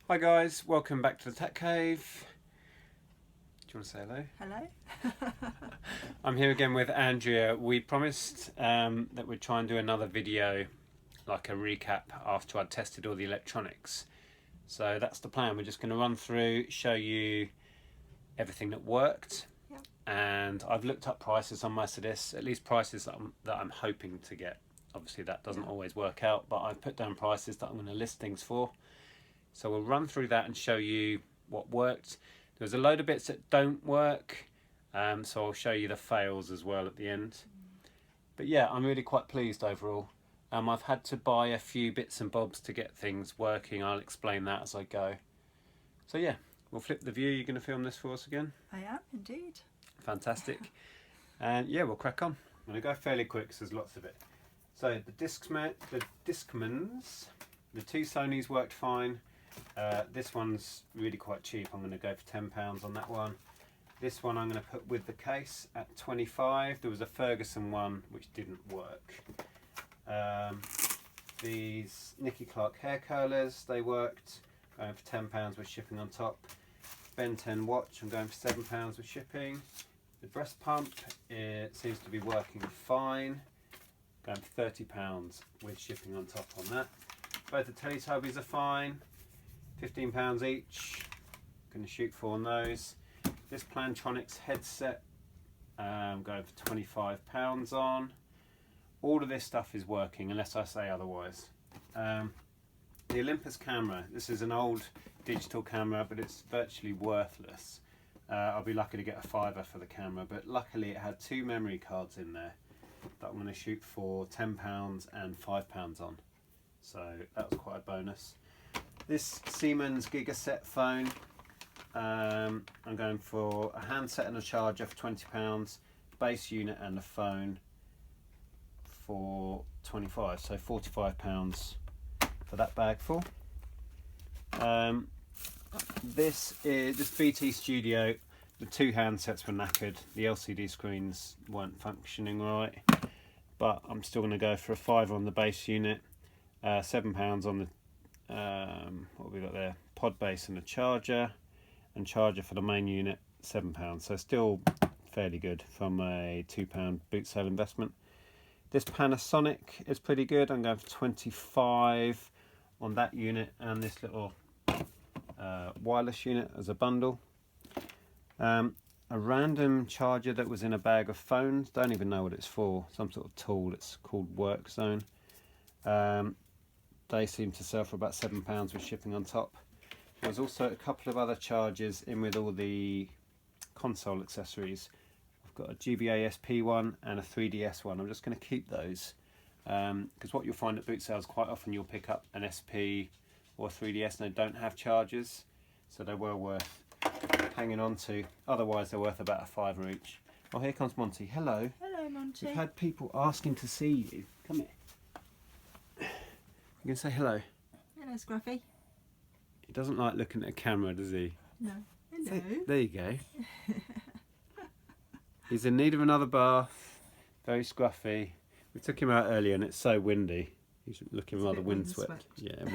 Hi guys, welcome back to the Tech Cave. Do you want to say hello? Hello. I'm here again with Andrea. We promised that we'd try and do another video, like a recap after I'd tested all the electronics. So that's the plan. We're just going to run through, show you everything that worked. Yep. And I've looked up prices on most of this, at least prices that I'm hoping to get. Obviously that doesn't always work out, but I've put down prices that I'm going to list things for. So we'll run through that and show you what worked. There's a load of bits that don't work, so I'll show you the fails as well at the end. But yeah, I'm really quite pleased overall. I've had to buy a few bits and bobs to get things working. I'll explain that as I go. So yeah, we'll flip the view. You're going to film this for us again? I am indeed. Fantastic. And yeah, we'll crack on. I'm going to go fairly quick because there's lots of it. So the Discmans, the two Sonys worked fine. This one's really quite cheap. I'm going to go for £10 on that one. This one I'm going to put with the case at 25. There was a Ferguson one which didn't work. These Nicky Clark hair curlers, they worked. Going for £10 with shipping on top. Ben 10 watch, I'm going for £7 with shipping. The breast pump, it seems to be working fine. Going for £30 with shipping on top on that. Both the Teletubbies are fine. £15 each. Going to shoot for on those. This Plantronics headset, I'm going for £25 on. All of this stuff is working unless I say otherwise. The Olympus camera, this is an old digital camera, but it's virtually worthless. I'll be lucky to get a £5 for the camera, but luckily it had two memory cards in there that I'm going to shoot for £10 and £5 on. So that was quite a bonus. This Siemens Gigaset phone, I'm going for a handset and a charger for £20, base unit and a phone for 25, so £45 for that bag full. This BT Studio, the two handsets were knackered, the LCD screens weren't functioning right, but I'm still going to go for a £5 on the base unit, £7 on the what have we got there? Pod base and a charger, and charger for the main unit, £7. So still fairly good from a £2 boot sale investment. This Panasonic is pretty good. I'm going for 25 on that unit and this little wireless unit as a bundle. A random charger that was in a bag of phones. Don't even know what it's for. Some sort of tool. It's called Work Zone. They seem to sell for about £7 with shipping on top. There's also a couple of other chargers in with all the console accessories. I've got a GBA SP one and a 3DS one. I'm just going to keep those because what you'll find at boot sales, quite often you'll pick up an SP or a 3DS and they don't have chargers, so they're well worth hanging on to. Otherwise they're worth about a £5 each. Oh, here comes Monty. Hello. Hello, Monty. We've had people asking to see you. Come here. You can say hello. Hello, Scruffy. He doesn't like looking at a camera, does he? No. Hello. There you go. He's in need of another bath. Very scruffy. We took him out earlier and it's so windy. He's looking rather windswept. Yeah,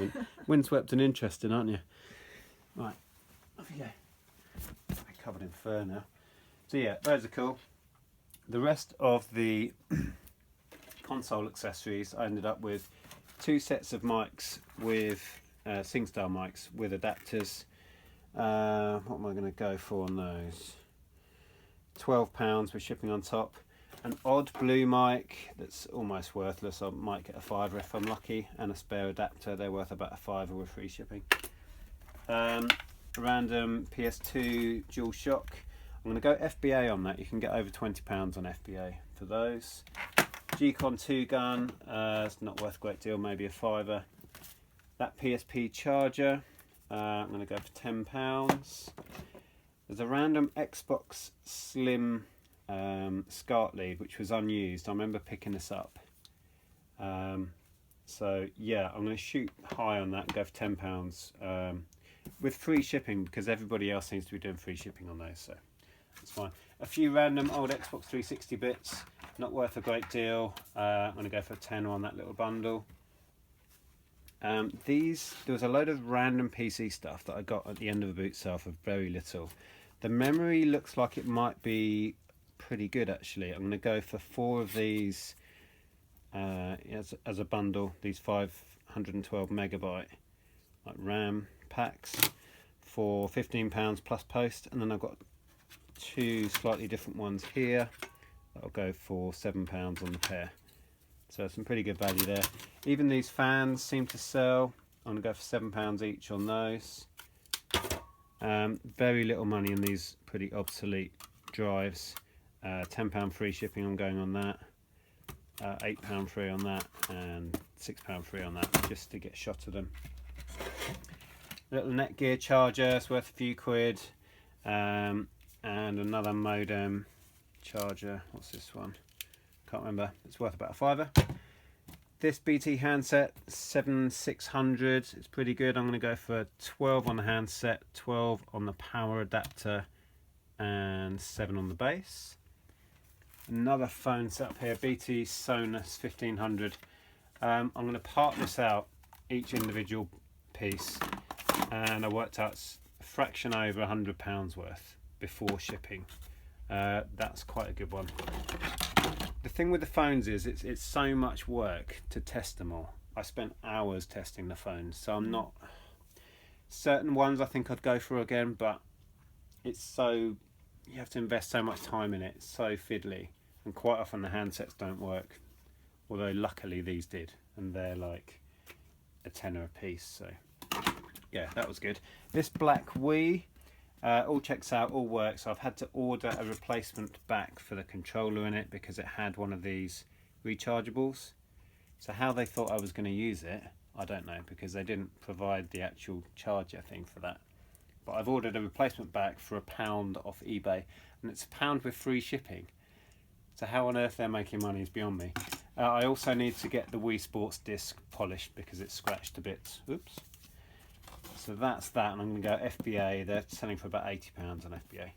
windswept and interesting, aren't you? Right, off you go. I'm covered in fur now. So yeah, those are cool. The rest of the console accessories, I ended up with two sets of mics with SingStar mics with adapters. What am I going to go for on those? £12 with shipping on top. An odd blue mic that's almost worthless. I might get a £5 if I'm lucky, and a spare adapter. They're worth about a £5 with free shipping. Random PS2 DualShock. I'm going to go FBA on that. You can get over £20 on FBA for those. G-Con 2 gun, it's not worth a great deal, maybe a £5. That PSP charger, I'm going to go for £10. There's a random Xbox Slim SCART lead which was unused. I remember picking this up. So yeah, I'm going to shoot high on that and go for £10 with free shipping because everybody else seems to be doing free shipping on those, so that's fine. A few random old Xbox 360 bits, not worth a great deal. I'm going to go for a £10 on that little bundle. There was a load of random PC stuff that I got at the end of a boot sale for very little. The memory looks like it might be pretty good actually. I'm going to go for 4 of these as a bundle. These 512 megabyte like RAM packs for £15 plus post, and then I've got 2 slightly different ones here that'll go for £7 on the pair. So some pretty good value there. Even these fans seem to sell. I'm going to go for £7 each on those. Very little money in these pretty obsolete drives. £10 free shipping, I'm going on that. £8 free on that, and £6 free on that, just to get shot of them. Little Netgear charger, it's worth a few quid. And another modem charger. What's this one? Can't remember. It's worth about a £5. This BT handset, 7600. It's pretty good. I'm going to go for 12 on the handset, 12 on the power adapter, and 7 on the base. Another phone set up here, BT Sonus 1500. I'm going to part this out, each individual piece, and I worked out a fraction over £100 worth before shipping. That's quite a good one. The thing with the phones is it's so much work to test them all. I spent hours testing the phones, so I'm not... Certain ones I think I'd go for again, but it's so... You have to invest so much time in it. It's so fiddly, and quite often the handsets don't work. Although luckily these did, and they're like a tenner a piece, so yeah, that was good. This black Wii all checks out, all works. So I've had to order a replacement back for the controller in it because it had one of these rechargeables. So how they thought I was going to use it, I don't know, because they didn't provide the actual charger thing for that. But I've ordered a replacement back for £1 off eBay, and it's £1 with free shipping. So how on earth they're making money is beyond me. I also need to get the Wii Sports disc polished because it's scratched to bits. Oops. So that's that, and I'm going to go FBA. They're selling for about £80 on FBA.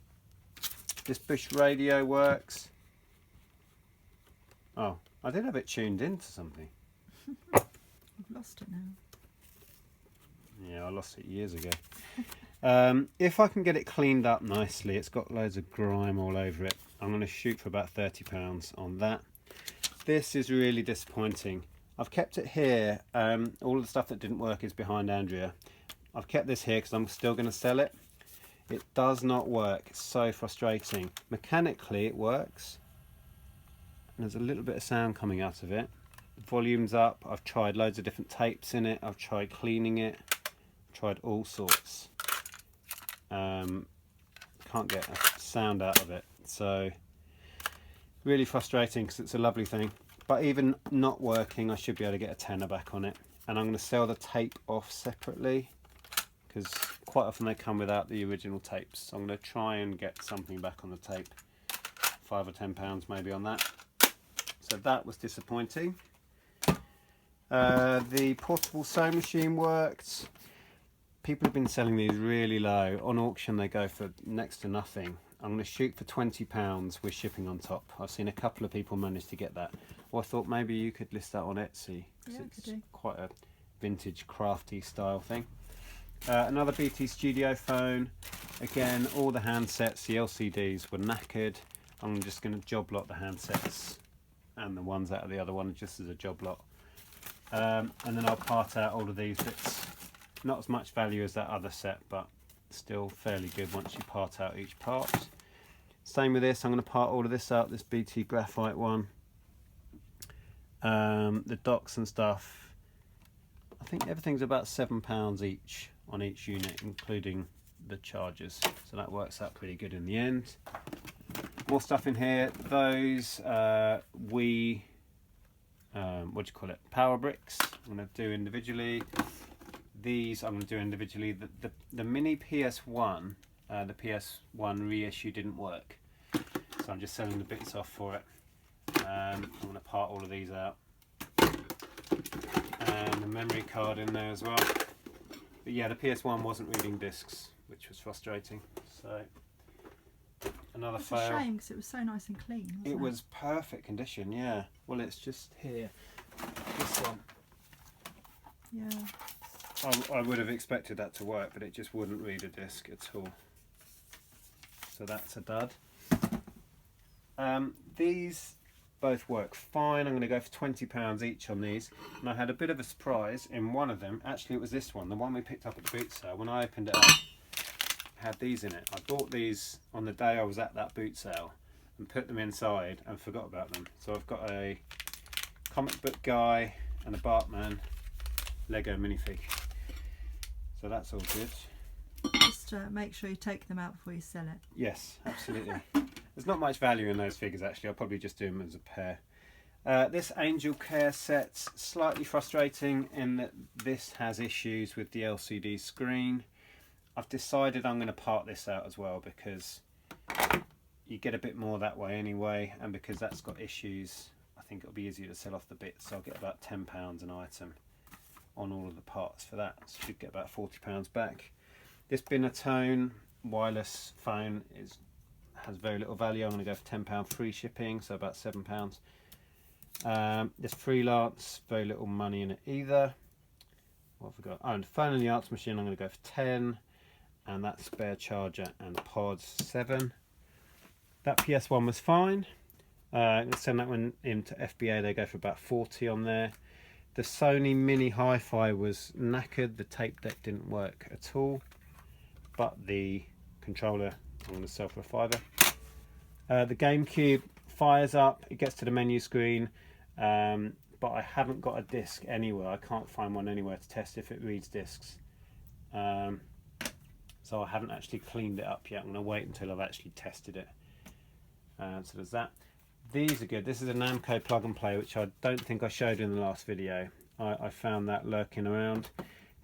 This Bush radio works. Oh, I did have it tuned into something. I've lost it now. Yeah, I lost it years ago. If I can get it cleaned up nicely, it's got loads of grime all over it. I'm going to shoot for about £30 on that. This is really disappointing. I've kept it here. All of the stuff that didn't work is behind Andrea. I've kept this here because I'm still going to sell it. It does not work. It's so frustrating. Mechanically it works. And there's a little bit of sound coming out of it. The volume's up. I've tried loads of different tapes in it. I've tried cleaning it. I've tried all sorts. Can't get a sound out of it. So really frustrating because it's a lovely thing. But even not working, I should be able to get a tenner back on it. And I'm going to sell the tape off separately, because quite often they come without the original tapes. So I'm going to try and get something back on the tape. £5 or £10 maybe on that. So that was disappointing. The portable sewing machine worked. People have been selling these really low. On auction they go for next to nothing. I'm going to shoot for £20 with shipping on top. I've seen a couple of people manage to get that. Well, I thought maybe you could list that on Etsy, because it's quite a vintage crafty style thing. Another BT Studio phone. Again, all the handsets, the LCDs were knackered. I'm just going to job lot the handsets and the ones out of the other one just as a job lot. And then I'll part out all of these bits. Not as much value as that other set, but still fairly good once you part out each part. Same with this. I'm going to part all of this out, this BT graphite one. The docks and stuff, I think everything's about £7 each on each unit, including the chargers, so that works out pretty good in the end. More stuff in here. Those power bricks I'm going to do individually. These I'm going to do individually. The mini PS1, the PS1 reissue didn't work, so I'm just selling the bits off for it. I'm going to part all of these out, and the memory card in there as well. But yeah, the PS1 wasn't reading discs, which was frustrating. So another fail. It's a shame because it was so nice and clean, wasn't it? It was perfect condition, yeah. Well, it's just here. This one Yeah. I would have expected that to work, but it just wouldn't read a disc at all. So that's a dud. These both work fine. I'm going to go for £20 each on these. And I had a bit of a surprise in one of them. Actually, it was this one, the one we picked up at the boot sale. When I opened it up, it had these in it. I bought these on the day I was at that boot sale and put them inside and forgot about them. So I've got a comic book guy and a Bartman Lego minifig. So that's all good. Just make sure you take them out before you sell it. Yes, absolutely. There's not much value in those figures actually. I'll probably just do them as a pair. This Angel Care set's slightly frustrating in that this has issues with the LCD screen. I've decided I'm going to part this out as well because you get a bit more that way anyway, and because that's got issues, I think it'll be easier to sell off the bits. So I'll get about £10 an item on all of the parts for that. So should get about £40 back. This Binatone wireless phone has very little value. I'm going to go for £10 free shipping, so about £7. This Freelance, very little money in it either. What have we got? Oh, and phone and the arts machine, I'm going to go for 10, and that spare charger and pods 7. That PS1 was fine. Let's send that one into FBA. They go for about 40 on there. The Sony Mini Hi-Fi was knackered. The tape deck didn't work at all, but the controller I'm going to sell for a £5. The GameCube fires up. It gets to the menu screen, but I haven't got a disc anywhere. I can't find one anywhere to test if it reads discs. So I haven't actually cleaned it up yet. I'm going to wait until I've actually tested it. So there's that. These are good. This is a Namco plug and play, which I don't think I showed in the last video. I found that lurking around.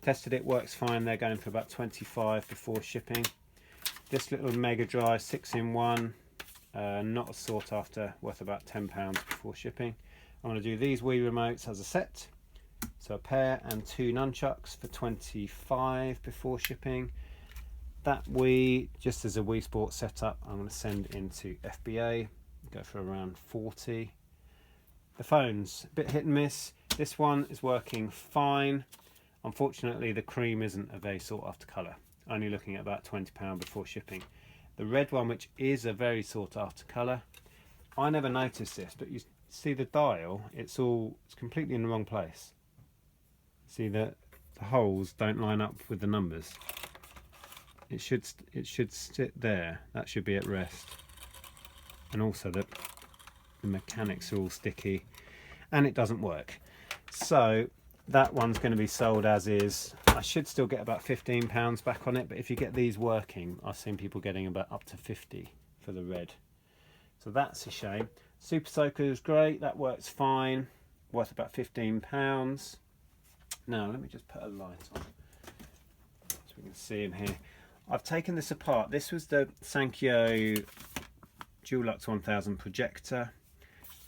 Tested it, works fine. They're going for about 25 before shipping. This little Mega Drive 6-in-1, not as sought after, worth about £10 before shipping. I'm going to do these Wii remotes as a set. So a pair and 2 nunchucks for 25 before shipping. That Wii, just as a Wii Sports setup, I'm going to send into FBA, go for around 40. The phones, a bit hit and miss. This one is working fine. Unfortunately, the cream isn't a very sought after colour, only looking at about £20 before shipping. The red one, which is a very sought after colour, I never noticed this, but you see the dial, it's completely in the wrong place. See the holes don't line up with the numbers. It should sit there. That should be at rest. And also the mechanics are all sticky, and it doesn't work. So that one's going to be sold as is. I should still get about £15 back on it, but if you get these working, I've seen people getting about up to 50 for the red. So that's a shame. Super Soaker is great. That works fine. Worth about £15. Now let me just put a light on so we can see in here. I've taken this apart. This was the Sankyo Dulux 1000 projector.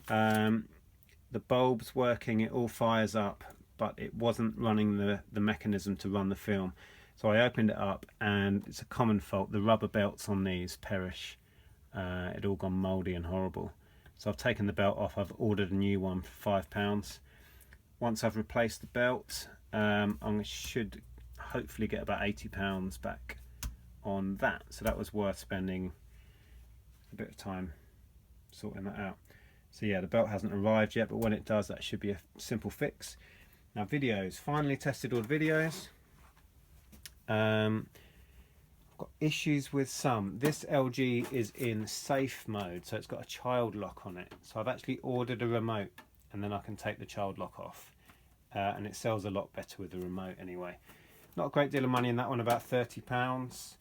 The bulb's working, it all fires up, but it wasn't running the mechanism to run the film. So I opened it up, and it's a common fault. The rubber belts on these perish. It all gone mouldy and horrible. So I've taken the belt off. I've ordered a new one for £5. Once I've replaced the belt, I should hopefully get about £80 back on that. So that was worth spending a bit of time sorting that out. So yeah, the belt hasn't arrived yet, but when it does, that should be a simple fix. Now videos, finally tested all the videos. I've got issues with some. This LG is in safe mode, so it's got a child lock on it. So I've actually ordered a remote, and then I can take the child lock off. And it sells a lot better with the remote anyway. Not a great deal of money in that one, about £30.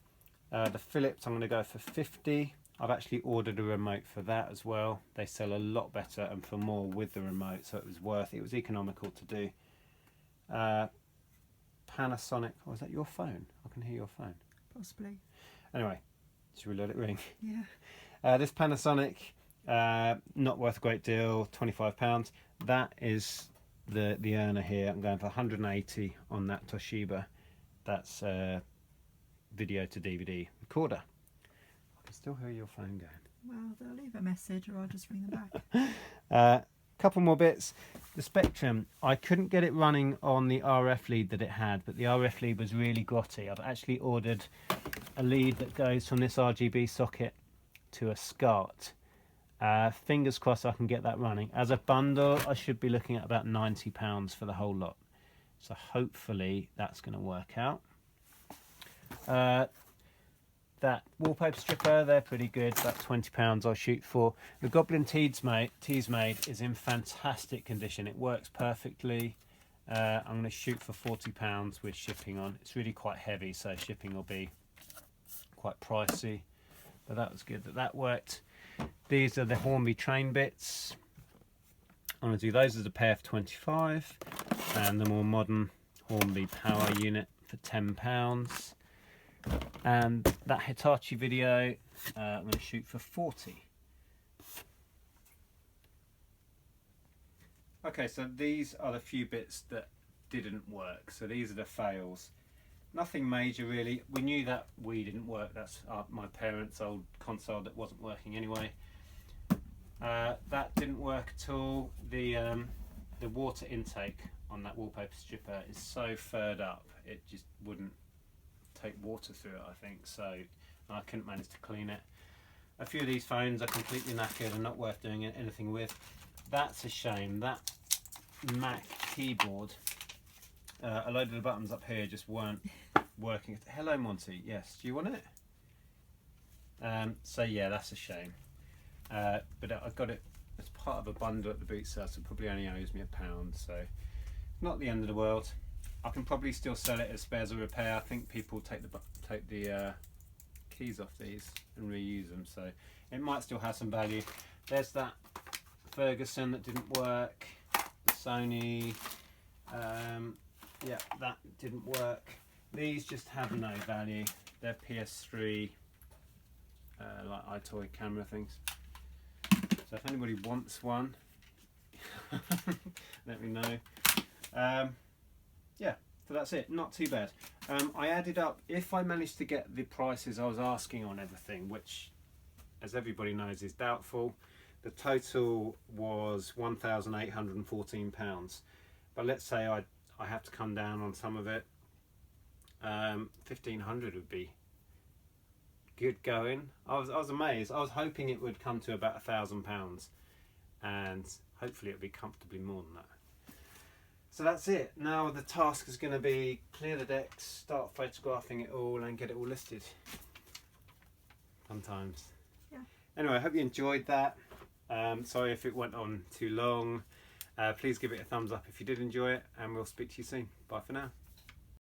The Philips I'm going to go for 50. I've actually ordered a remote for that as well. They sell a lot better and for more with the remote, so it was economical to do. Panasonic, oh, is that your phone? I can hear your phone. Possibly. Anyway, should we let it ring? Yeah. This Panasonic, not worth a great deal, £25. That is the earner here. I'm going for 180 on that Toshiba. That's video to DVD recorder. I can still hear your phone going. Well, they'll leave a message, or I'll just ring them back. Couple more bits. The Spectrum, I couldn't get it running on the RF lead that it had, but the RF lead was really grotty. I've actually ordered a lead that goes from this RGB socket to a SCART. Fingers crossed I can get that running. As a bundle, I should be looking at about £90 for the whole lot. So hopefully that's going to work out. That wallpaper stripper, they're pretty good, about £20 I'll shoot for. The Goblin Tees Made is in fantastic condition. It works perfectly. I'm going to shoot for £40 with shipping on. It's really quite heavy, so shipping will be quite pricey. But that was good that worked. These are the Hornby train bits. I'm going to do those as a pair for 25, and the more modern Hornby power unit for £10. And that Hitachi video, I'm going to shoot for 40. Okay, so these are the few bits that didn't work. So these are the fails. Nothing major really. We knew that Wii didn't work. That's my parents' old console that wasn't working anyway. That didn't work at all. The water intake on that wallpaper stripper is so furred up, it just wouldn't take water through it, I think, so I couldn't manage to clean it. A few of these phones are completely knackered and not worth doing anything with. That's a shame. That Mac keyboard, a load of the buttons up here just weren't working. Hello Monty, yes, do you want it? So yeah, that's a shame. But I got it as part of a bundle at the boot sale, so probably only owes me £1, so not the end of the world. I can probably still sell it as spares or repair. I think people take the keys off these and reuse them, so it might still have some value. There's that Ferguson that didn't work. The Sony, yeah, that didn't work. These just have no value. They're PS3, like iToy camera things. So if anybody wants one, let me know. Yeah, so that's it, not too bad. I added up, if I managed to get the prices I was asking on everything, which as everybody knows is doubtful, the total was £1,814. But let's say I have to come down on some of it, 1,500 would be good going. I was amazed. I was hoping it would come to about £1,000, and hopefully it'll be comfortably more than that. So that's it. Now the task is going to be clear the decks, start photographing it all and get it all listed. Sometimes. Yeah. Anyway, I hope you enjoyed that. Sorry if it went on too long. Please give it a thumbs up if you did enjoy it, and we'll speak to you soon. Bye for now.